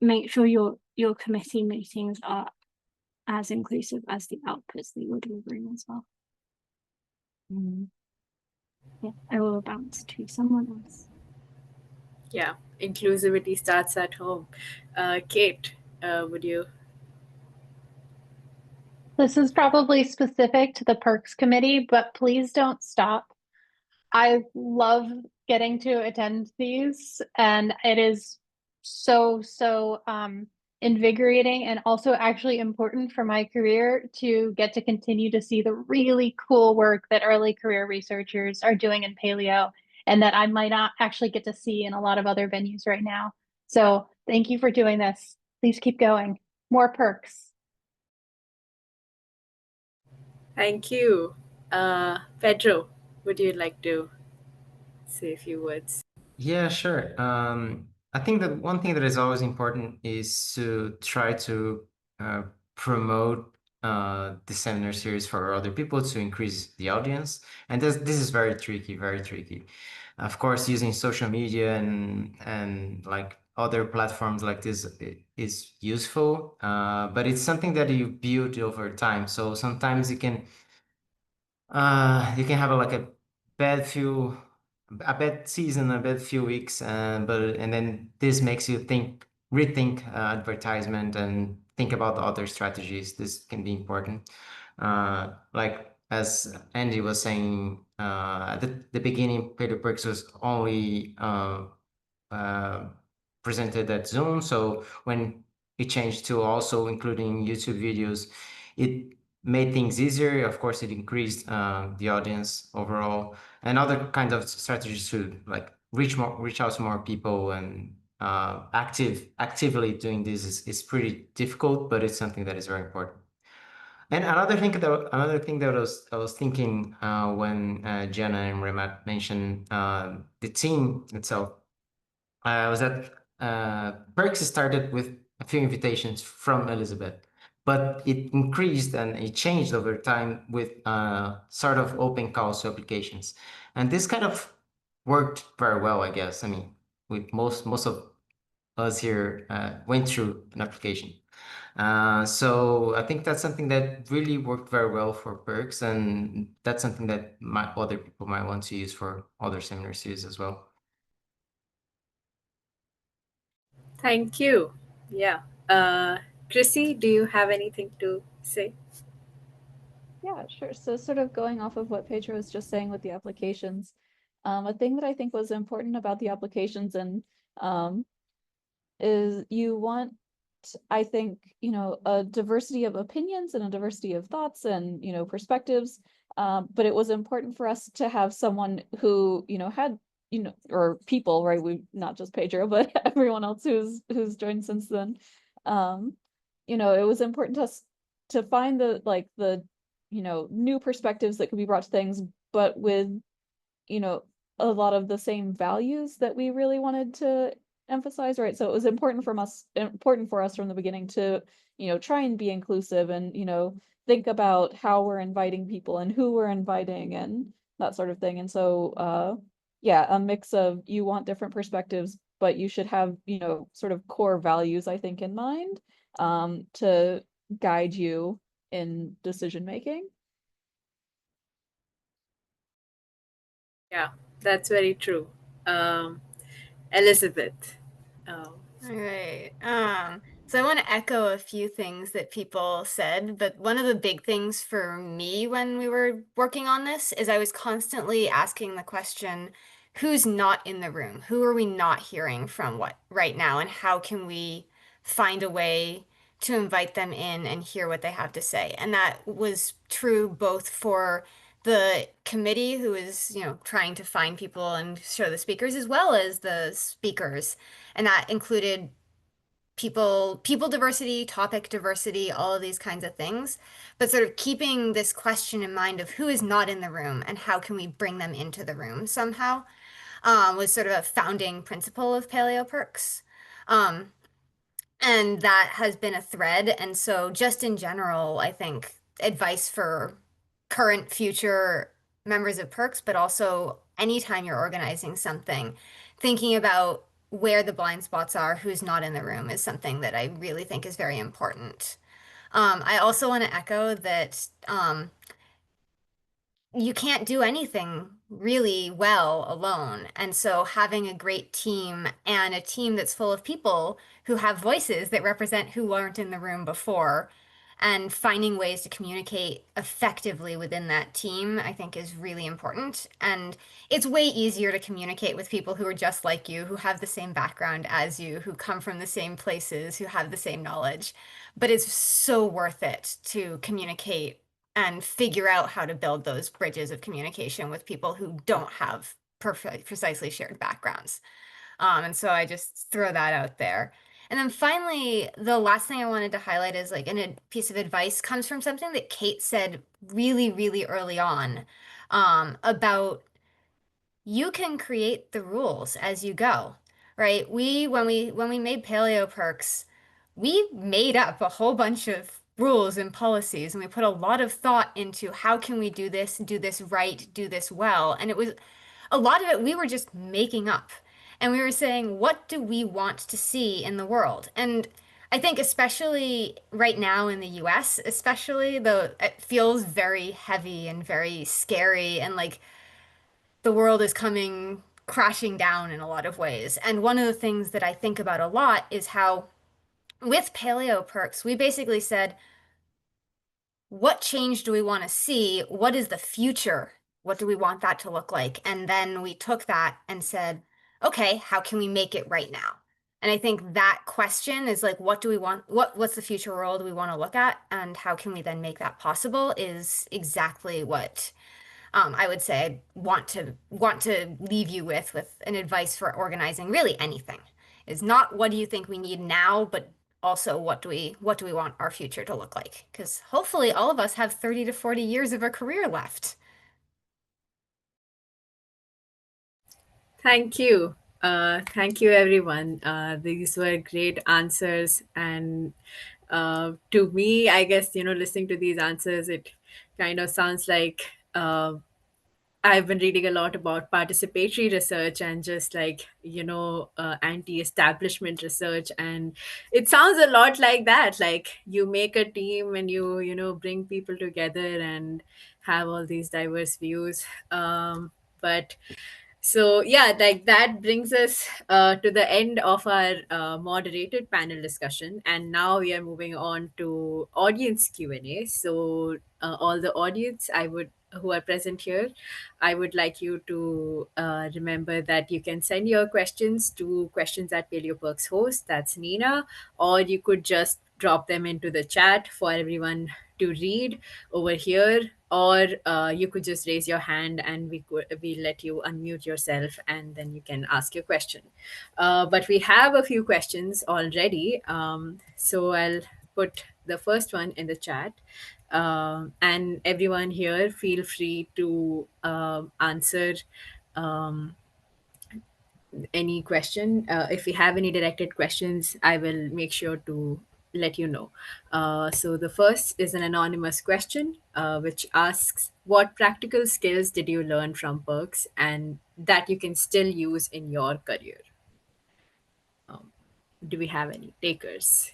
Speaker 7: make sure your committee meetings are as inclusive as the outputs that you're delivering as well. Yeah, I will bounce to someone else.
Speaker 1: Yeah, inclusivity starts at home. Kate, would you?
Speaker 6: This is probably specific to the PERCS committee, but please don't stop. I love getting to attend these, and it is so invigorating and also actually important for my career to get to continue to see the really cool work that early career researchers are doing in paleo, and that I might not actually get to see in a lot of other venues right now. So thank you for doing this. Please keep going. More PERCS.
Speaker 1: Thank you. Pedro, would you like to say a few words?
Speaker 4: Yeah, sure. I think that one thing that is always important is to try to promote the seminar series for other people to increase the audience. And this is very tricky, very tricky. Of course, using social media and like other platforms like this is useful, but it's something that you build over time. So sometimes you can have like a bad season, a bad few weeks, and then this makes you rethink advertisement and think about other strategies. This can be important. Like as Andy was saying at the beginning, PERCS was only presented at Zoom. So when it changed to also including YouTube videos, it made things easier. Of course, it increased the audience overall, and other kinds of strategies to like reach out to more people, and actively doing this is pretty difficult, but it's something that is very important. And another thing that I was thinking when Jana and Rehemat mentioned the team itself, was that PERCS started with a few invitations from Elizabeth, but it increased and it changed over time with sort of open calls to applications. And this kind of worked very well, I guess. I mean, with most of us here went through an application. So I think that's something that really worked very well for PERCS, and that's something that other people might want to use for other seminar series as well.
Speaker 1: Thank you. Yeah. Chrissy, do you have anything to say?
Speaker 8: Yeah, sure. So sort of going off of what Pedro was just saying with the applications, a thing that I think was important about the applications and is you want, I think, a diversity of opinions and a diversity of thoughts and, perspectives. But it was important for us to have someone who, had, or people, right? We not just Pedro, but everyone else who's joined since then. It was important to us to find the new perspectives that could be brought to things, but with, a lot of the same values that we really wanted to emphasize, right? So it was important for us from the beginning to, try and be inclusive and, think about how we're inviting people and who we're inviting and that sort of thing. And so, yeah, a mix of you want different perspectives, but you should have, sort of core values, I think, in mind, to guide you in decision making.
Speaker 1: Yeah, that's very true. Elizabeth. Um,
Speaker 3: All right. So I want to echo a few things that people said, but one of the big things for me when we were working on this is I was constantly asking the question, who's not in the room? Who are we not hearing from what right now? And how can we find a way to invite them in and hear what they have to say? And that was true both for the committee who is, trying to find people and show the speakers, as well as the speakers, and that included people diversity, topic diversity, all of these kinds of things, but sort of keeping this question in mind of who is not in the room and how can we bring them into the room somehow, was sort of a founding principle of PaleoPERCS. And that has been a thread. And so just in general, I think advice for current, future members of PERCS, but also anytime you're organizing something, thinking about where the blind spots are, who's not in the room, is something that I really think is very important. I also want to echo that you can't do anything really well alone. And so having a great team and a team that's full of people who have voices that represent who weren't in the room before and finding ways to communicate effectively within that team, I think is really important. And it's way easier to communicate with people who are just like you, who have the same background as you, who come from the same places, who have the same knowledge. But it's so worth it to communicate and figure out how to build those bridges of communication with people who don't have precisely shared backgrounds. And so I just throw that out there. And then finally, the last thing I wanted to highlight is like a piece of advice comes from something that Kate said really, really early on, about you can create the rules as you go, right? When we made PaleoPERCS, we made up a whole bunch of rules and policies, and we put a lot of thought into how can we do this right, do this well. And it was a lot of it we were just making up. And we were saying, what do we want to see in the world? And I think especially right now in the US, especially though it feels very heavy and very scary, and like the world is coming crashing down in a lot of ways. And one of the things that I think about a lot is how with PaleoPERCS, we basically said, what change do we want to see? What is the future? What do we want that to look like? And then we took that and said, okay, how can we make it right now? And I think that question is like, what do we want? What's the future world we want to look at? And how can we then make that possible is exactly what I would say I want to leave you with an advice for organizing really anything. Is not what do you think we need now, but also what do we want our future to look like? Because hopefully all of us have 30 to 40 years of a career left.
Speaker 1: Thank you. Thank you, everyone. These were great answers. And to me, I guess, listening to these answers, it kind of sounds like I've been reading a lot about participatory research and just like, anti establishment research. And it sounds a lot like that. Like you make a team and you bring people together and have all these diverse views. But so, yeah, like that brings us to the end of our moderated panel discussion, and now we are moving on to audience Q&A. So, all the audience who are present here, I would like you to remember that you can send your questions to questions at PaleoPerks host. That's Nina, or you could just drop them into the chat for everyone to read over here, or you could just raise your hand and we let you unmute yourself and then you can ask your question. But we have a few questions already, so I'll put the first one in the chat. And everyone here, feel free to answer um, any question. If we have any directed questions, I will make sure to let you know. So the first is an anonymous question, which asks, what practical skills did you learn from PERCS and that you can still use in your career? Do we have any takers?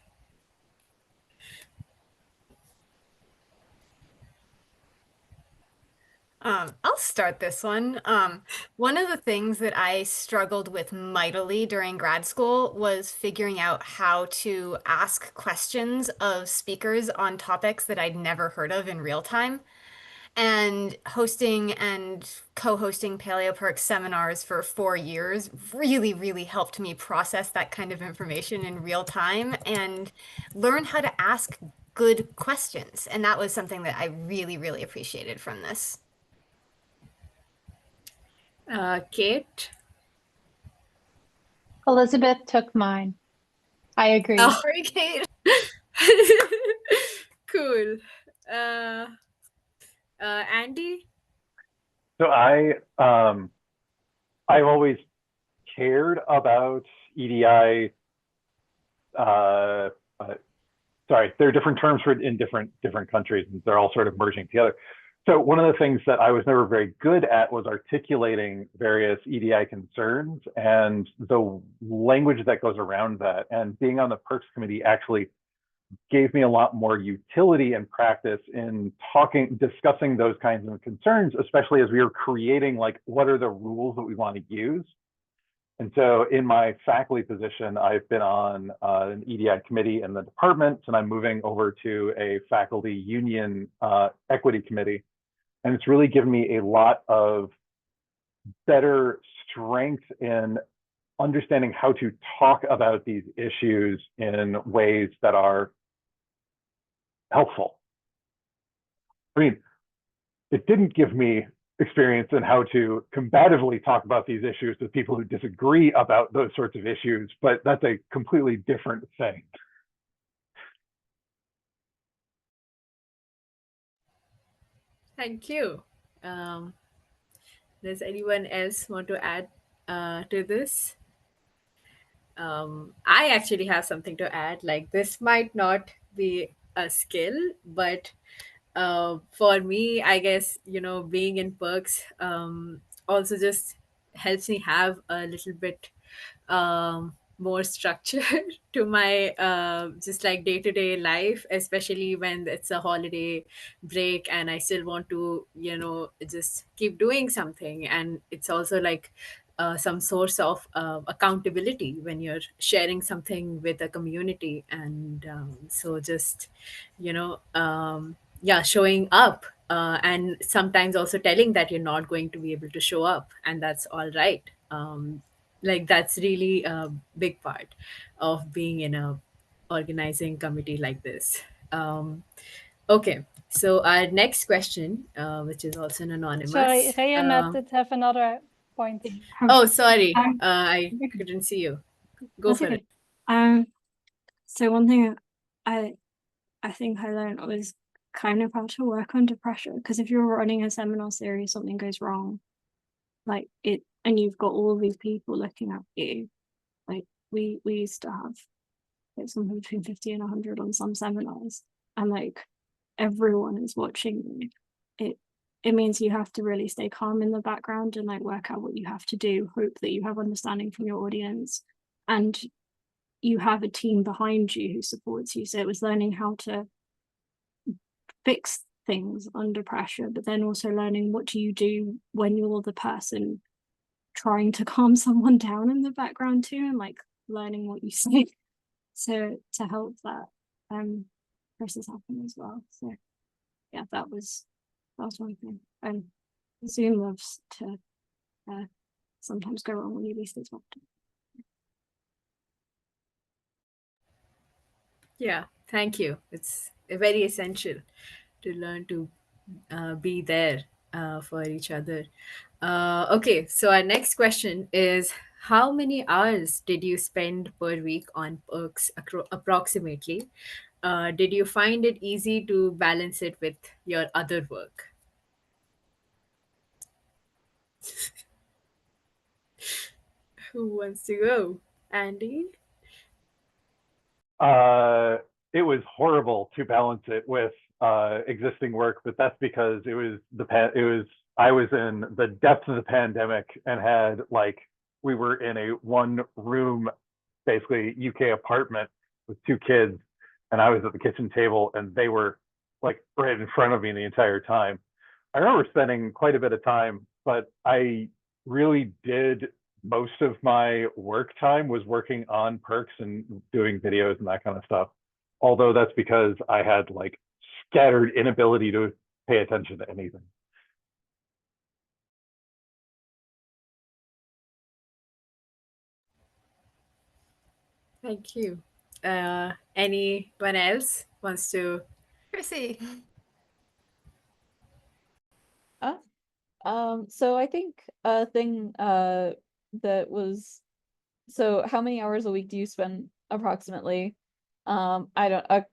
Speaker 3: I'll start this one. One of the things that I struggled with mightily during grad school was figuring out how to ask questions of speakers on topics that I'd never heard of in real time. And hosting and co-hosting PaleoPERCS seminars for 4 years really, really helped me process that kind of information in real time and learn how to ask good questions. And that was something that I really, really appreciated from this.
Speaker 1: Kate?
Speaker 6: Elizabeth took mine. I agree.
Speaker 1: Oh.
Speaker 3: Sorry, Kate.
Speaker 1: Cool. Andy?
Speaker 9: So I've always cared about EDI. Sorry, there are different terms for it in different countries, and they're all sort of merging together. So one of the things that I was never very good at was articulating various EDI concerns and the language that goes around that. And being on the PERCS committee actually gave me a lot more utility and practice in discussing those kinds of concerns, especially as we were creating like, what are the rules that we want to use? And so in my faculty position, I've been on an EDI committee in the department, and I'm moving over to a faculty union equity committee. And it's really given me a lot of better strength in understanding how to talk about these issues in ways that are helpful. I mean, it didn't give me experience in how to combatively talk about these issues with people who disagree about those sorts of issues, but that's a completely different thing.
Speaker 1: Thank you. Does anyone else want to add to this? I actually have something to add. Like, this might not be a skill, but for me, I guess, being in PERCS also just helps me have a little bit more structure to my just like day-to-day life, especially when it's a holiday break and I still want to just keep doing something. And it's also like some source of accountability when you're sharing something with a community. And so just yeah, showing up, and sometimes also telling that you're not going to be able to show up, and that's all right. Like, that's really a big part of being in a organizing committee like this. Okay, so our next question, which is also an anonymous.
Speaker 2: Sorry, Rehemat did have another point.
Speaker 1: Oh, sorry, I couldn't see you. Go
Speaker 7: That's
Speaker 1: for
Speaker 7: okay.
Speaker 1: it.
Speaker 7: So one thing I think I learned was kind of how to work under pressure, because if you're running a seminar series, something goes wrong, like it, and you've got all these people looking at you. Like we used to have like something between 50 and 100 on some seminars, and like everyone is watching you. It means you have to really stay calm in the background and like work out what you have to do, hope that you have understanding from your audience, and you have a team behind you who supports you. So it was learning how to fix things under pressure, but then also learning what do you do when you're the person trying to calm someone down in the background too, and like learning what you say so to help that process happen as well. So yeah, that was one thing. And Zoom loves to sometimes go wrong when you least expect it.
Speaker 1: Yeah, thank you. It's very essential to learn to be there for each other. Okay, so our next question is, how many hours did you spend per week on PERCS approximately? Did you find it easy to balance it with your other work? Who wants to go? Andy?
Speaker 9: It was horrible to balance it with existing work, but that's because I was in the depths of the pandemic and had we were in a one room, basically UK apartment with two kids, and I was at the kitchen table and they were like right in front of me the entire time. I remember spending quite a bit of time, but I really did most of my work time was working on perks and doing videos and that kind of stuff. Although that's because I had like scattered inability to pay attention to anything.
Speaker 1: Thank you. Anyone else wants to?
Speaker 3: Chrissy.
Speaker 8: So I think a thing that was, so how many hours a week do you spend approximately? A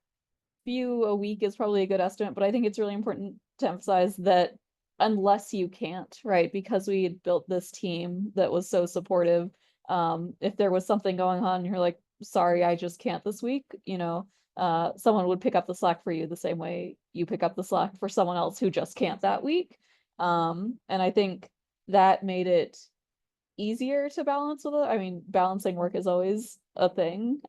Speaker 8: few a week is probably a good estimate, but I think it's really important to emphasize that unless you can't, right? Because we had built this team that was so supportive. If there was something going on, you're like, sorry, I just can't this week, someone would pick up the slack for you the same way you pick up the slack for someone else who just can't that week. And I think that made it easier to balance with it. I mean, balancing work is always a thing.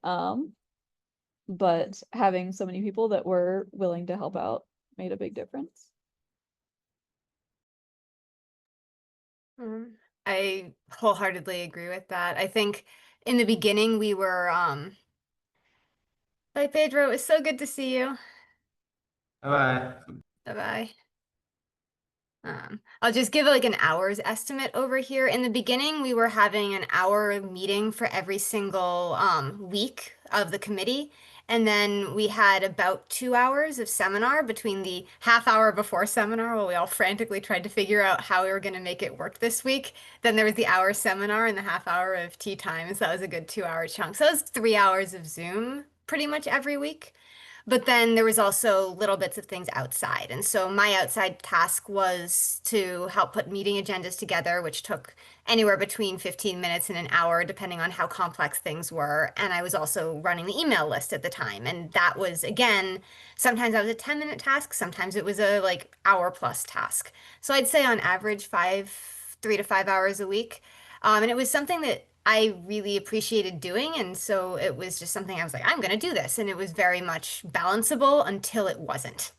Speaker 8: But having so many people that were willing to help out made a big difference.
Speaker 3: I wholeheartedly agree with that. I think in the beginning we were bye Pedro, it was so good to see you.
Speaker 4: Bye.
Speaker 3: Bye-bye. I'll just give like an hour's estimate over here. In the beginning, we were having an hour meeting for every single week of the committee. And then we had about 2 hours of seminar between the half hour before seminar, while we all frantically tried to figure out how we were going to make it work this week. Then there was the hour seminar and the half hour of tea time. So that was a good 2 hour chunk. So it was 3 hours of Zoom pretty much every week. But then there was also little bits of things outside. And so my outside task was to help put meeting agendas together, which took anywhere between 15 minutes and an hour, depending on how complex things were. And I was also running the email list at the time. And that was, again, sometimes that was a 10-minute task. Sometimes it was a like hour plus task. So I'd say on average, 3 to 5 hours a week. And it was something that I really appreciated doing. And so it was just something I was like, I'm going to do this. And it was very much balanceable until it wasn't.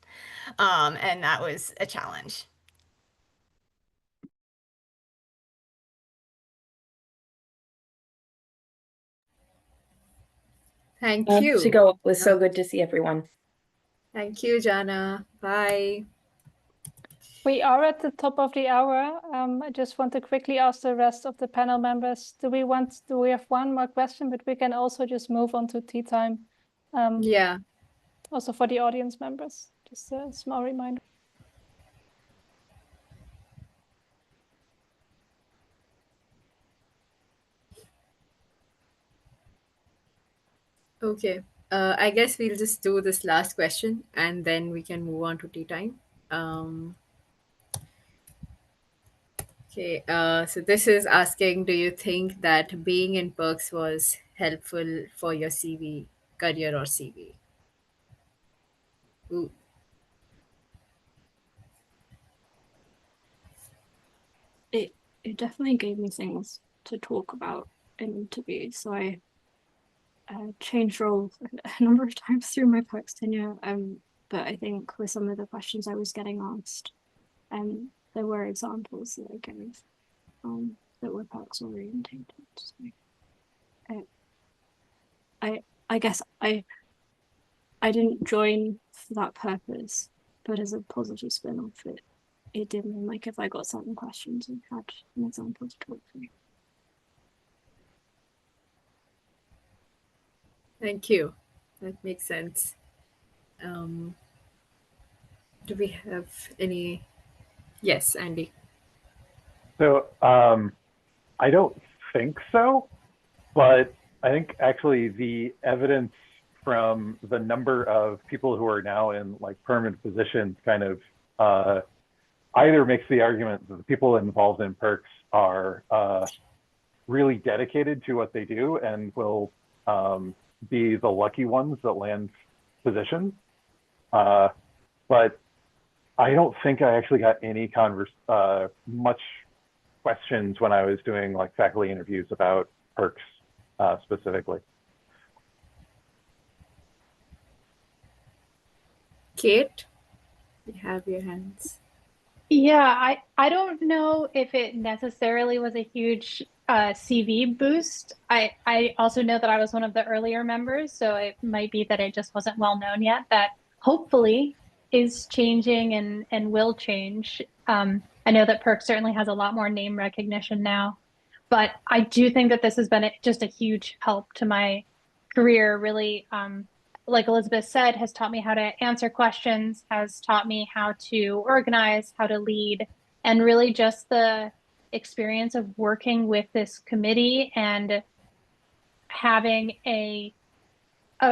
Speaker 3: And that was a challenge.
Speaker 1: Thank
Speaker 5: To
Speaker 1: you.
Speaker 5: go. It was so good to see everyone.
Speaker 1: Thank you, Jana. Bye.
Speaker 2: We are at the top of the hour. I just want to quickly ask the rest of the panel members, do we have one more question, but we can also just move on to tea time.
Speaker 1: Yeah.
Speaker 2: Also for the audience members, just a small reminder.
Speaker 1: Okay. I guess we'll just do this last question and then we can move on to tea time. Okay. So this is asking, do you think that being in Perks was helpful for your CV, career or CV? Ooh.
Speaker 7: It definitely gave me things to talk about in interviews. So I changed roles a number of times through my PERCS tenure. But I think with some of the questions I was getting asked, there were examples that I gave that were PERCS orientated. So I guess I didn't join for that purpose, but as a positive spin off it, it did mean like if I got certain questions, I had an example to talk through.
Speaker 1: Thank you. That makes sense. Do we have any? Yes, Andy.
Speaker 9: So I don't think so, but I think actually the evidence from the number of people who are now in like permanent positions kind of either makes the argument that the people involved in PERCS are really dedicated to what they do and will be the lucky ones that land positions. But I don't think I actually got any much questions when I was doing like faculty interviews about PERCS specifically.
Speaker 1: Kate, you have your hands.
Speaker 6: Yeah, I don't know if it necessarily was a huge CV boost. I also know that I was one of the earlier members, so it might be that it just wasn't well known yet. That hopefully is changing and will change. I know that PERC certainly has a lot more name recognition now, but I do think that this has been just a huge help to my career. Really, like Elizabeth said, has taught me how to answer questions, has taught me how to organize, how to lead, and really just the experience of working with this committee and having a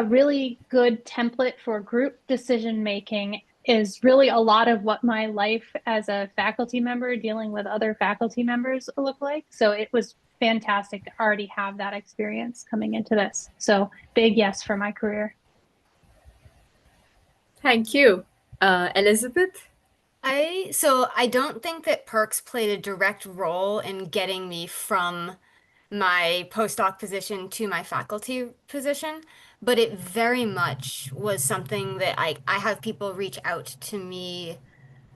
Speaker 6: really good template for group decision making is really a lot of what my life as a faculty member dealing with other faculty members look like. So it was fantastic to already have that experience coming into this. So big yes for my career.
Speaker 1: Thank you. Elizabeth?
Speaker 3: So I don't think that PERCS played a direct role in getting me from my postdoc position to my faculty position, but it very much was something that I have people reach out to me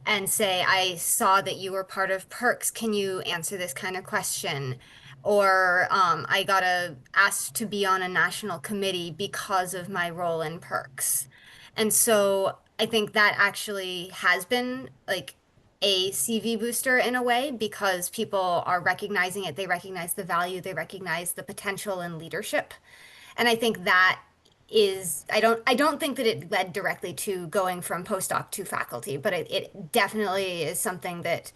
Speaker 3: and say, I saw that you were part of PERCS. Can you answer this kind of question? Or I got asked to be on a national committee because of my role in PERCS. And so I think that actually has been like a CV booster in a way because people are recognizing it. They recognize the value, they recognize the potential in leadership. And I think that is I don't think that it led directly to going from postdoc to faculty, but it definitely is something that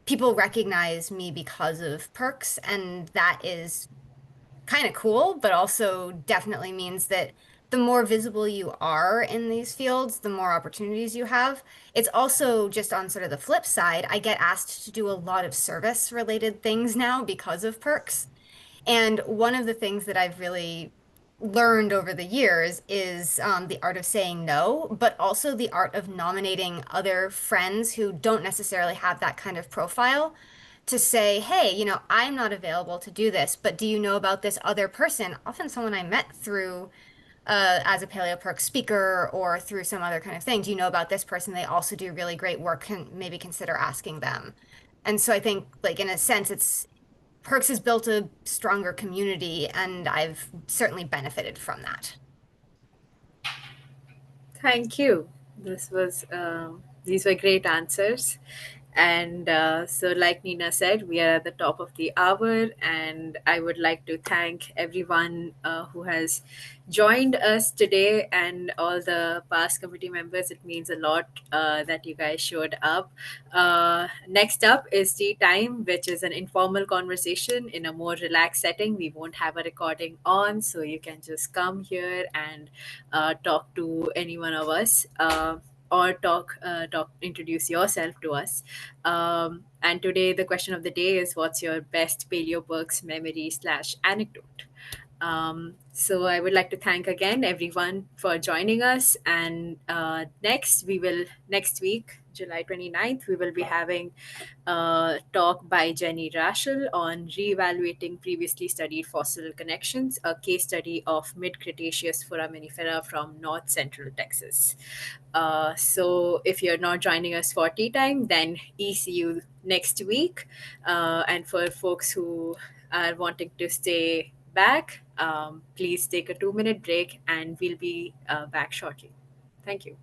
Speaker 3: people recognize me because of PERCS, and that is kind of cool, but also definitely means that the more visible you are in these fields, the more opportunities you have. It's also just on sort of the flip side, I get asked to do a lot of service related things now because of PERCS. And one of the things that I've really learned over the years is the art of saying no, but also the art of nominating other friends who don't necessarily have that kind of profile to say, hey, I'm not available to do this, but do you know about this other person? Often someone I met through as a PaleoPERC speaker or through some other kind of thing. Do you know about this person? They also do really great work. Can maybe consider asking them. And so I think, like, in a sense, PERCS has built a stronger community, and I've certainly benefited from that.
Speaker 1: Thank you. These were great answers. And so, like Nina said, we are at the top of the hour, and I would like to thank everyone who has joined us today and all the past committee members. It means a lot that you guys showed up. Next up is tea time, which is an informal conversation in a more relaxed setting. We won't have a recording on, so you can just come here and talk to any one of us. Or introduce yourself to us. And today, the question of the day is, what's your best PaleoPERCS memory / anecdote? So I would like to thank again everyone for joining us. And next week, July 29th, we will be having a talk by Jenny Rachel on reevaluating previously studied fossil connections, a case study of mid-Cretaceous foraminifera from north central Texas. So if you're not joining us for tea time, then see you next week. And for folks who are wanting to stay back, please take a 2-minute break and we'll be back shortly. Thank you.